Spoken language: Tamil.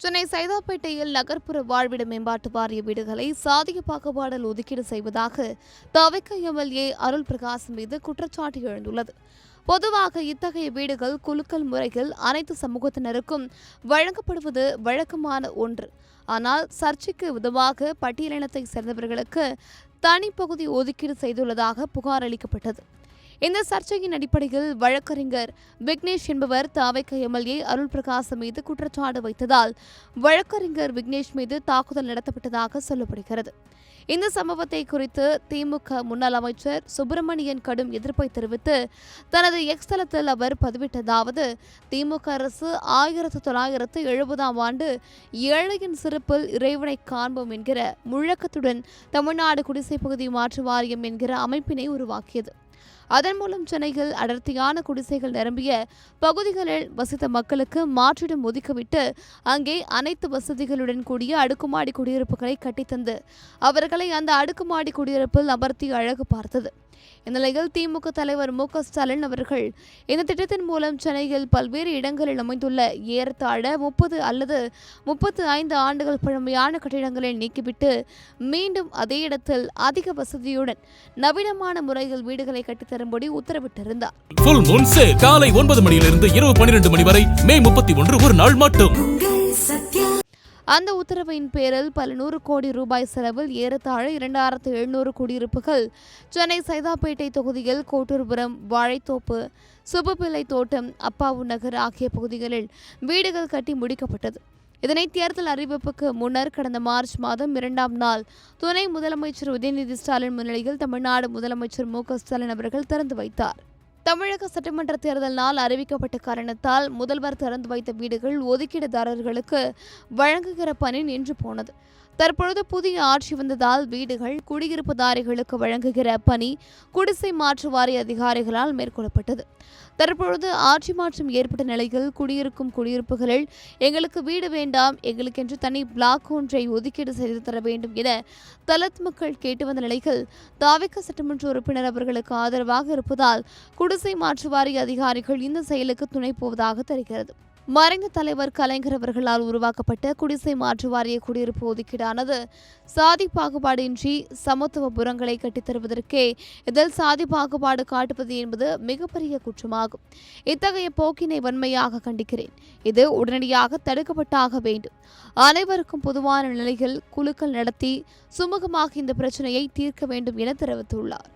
சென்னை சைதாப்பேட்டையில் நகர்ப்புற வாழ்விட மேம்பாட்டு வாரிய வீடுகளை சாதிய பாகுபாடில் ஒதுக்கீடு செய்வதாக தவிக எம்எல்ஏ அருள் பிரகாசம் மீது குற்றச்சாட்டு எழுந்துள்ளது. பொதுவாக இத்தகைய வீடுகள் குலுக்கல் முறையில் அனைத்து சமூகத்தினருக்கும் வழங்கப்படுவது வழக்கமான ஒன்று. ஆனால் சர்ச்சைக்கு விதமாக பட்டியலினத்தை சேர்ந்தவர்களுக்கு தனிப்பகுதி ஒதுக்கீடு செய்துள்ளதாக புகார் அளிக்கப்பட்டது. இந்த சர்ச்சையின் அடிப்படையில் வழக்கறிஞர் விக்னேஷ் என்பவர் தவிக எம்எல்ஏ அருள் பிரகாசம் மீது குற்றச்சாட்டு வைத்ததால் வழக்கறிஞர் விக்னேஷ் மீது தாக்குதல் நடத்தப்பட்டதாக சொல்லப்படுகிறது. இந்த சம்பவத்தை குறித்து திமுக முன்னாள் அமைச்சர் சுப்பிரமணியன் கடும் எதிர்ப்பை தெரிவித்து தனது எக்ஸ் தளத்தில் அவர் பதிவிட்டதாவது: திமுக அரசு 1970ஆம் ஆண்டு ஏழையின் சிறப்பில் இறைவனை காண்போம் என்கிற முழக்கத்துடன் தமிழ்நாடு குடிசை பகுதி மாற்று வாரியம் என்கிற அமைப்பினை உருவாக்கியது. அதன் மூலம் சென்னையில் அடர்த்தியான குடிசைகள் நிரம்பிய பகுதிகளில் வசித்த மக்களுக்கு மாற்றிடம் ஒதுக்கிவிட்டு அங்கே அனைத்து வசதிகளுடன் கூடிய அடுக்குமாடி குடியிருப்புகளை கட்டித்தந்து அவர்களை அந்த அடுக்குமாடி குடியிருப்பில் அமர்த்தி அழகு பார்த்தது. இந்நிலையில் திமுக தலைவர் மு.க. ஸ்டாலின் அவர்கள் இந்த திட்டத்தின் மூலம் சென்னையில் பல்வேறு இடங்களில் அமைந்துள்ள ஏறத்தாழ 30 அல்லது 35 ஆண்டுகள் பழமையான கட்டிடங்களை நீக்கிவிட்டு மீண்டும் அதே இடத்தில் அதிக வசதியுடன் நவீனமான முறையில் வீடுகளை கட்டித்தரும்படி உத்தரவிட்டிருந்தார். காலை 9 மணியிலிருந்து இரவு 12 மணி வரை மே 31 ஒரு நாள் மட்டும். அந்த உத்தரவின் பேரில் பல 100 கோடி ரூபாய் செலவில் ஏறத்தாழ 2700 குடியிருப்புகள் சென்னை சைதாப்பேட்டை தொகுதியில் கோட்டூர்புரம், வாழைத்தோப்பு, சுப்புப்பிள்ளை தோட்டம், அப்பாவு நகர் ஆகிய பகுதிகளில் வீடுகள் கட்டி முடிக்கப்பட்டது. இதனை தேர்தல் அறிவிப்புக்கு முன்னர் கடந்த மார்ச் மாதம் 2ஆம் நாள் துணை முதலமைச்சர் உதயநிதி ஸ்டாலின் முன்னிலையில் தமிழ்நாடு முதலமைச்சர் மு.க. ஸ்டாலின் அவர்கள் திறந்து வைத்தார். தமிழக சட்டமன்ற தேர்தல் நாள் அறிவிக்கப்பட்ட காரணத்தால் முதல்வர் திறந்து வைத்த வீடுகள் ஒதுக்கீடுதாரர்களுக்கு வழங்குகிற பணி நின்று போனது. தற்பொழுது புதிய ஆட்சி வந்ததால் வீடுகள் குடியிருப்புதாரிகளுக்கு வழங்குகிற பணி குடிசை மாற்று வாரிய அதிகாரிகளால் மேற்கொள்ளப்பட்டது. தற்பொழுது ஆட்சி மாற்றம் ஏற்பட்ட நிலையில் குடியிருக்கும் குடியிருப்புகளில் எங்களுக்கு வீடு வேண்டாம், எங்களுக்கென்று தனி பிளாக் ஒன்றை ஒதுக்கீடு செய்து தர வேண்டும் என தலித் மக்கள் கேட்டு வந்த நிலையில் தவிக சட்டமன்ற உறுப்பினர் அவர்களுக்கு ஆதரவாக இருப்பதால் குடிசை மாற்று வாரிய அதிகாரிகள் இந்த செயலுக்கு துணை போவதாக தெரிகிறது. மறைந்த தலைவர் கலைஞர் அவர்களால் உருவாக்கப்பட்ட குடிசை மாற்று வாரிய குடியிருப்பு ஒதுக்கீடானது சாதி பாகுபாடின்றி சமத்துவபுரங்களை கட்டித்தருவதற்கே இதில் சாதி பாகுபாடு காட்டுவது என்பது மிகப்பெரிய குற்றமாகும். இத்தகைய போக்கினை வன்மையாக கண்டிக்கிறேன். இது உடனடியாக தடுக்கப்பட்டாக வேண்டும். அனைவருக்கும் பொதுவான நிலையில் குழுக்கள் நடத்தி சுமூகமாக இந்த பிரச்சனையை தீர்க்க வேண்டும் என தெரிவித்துள்ளார்.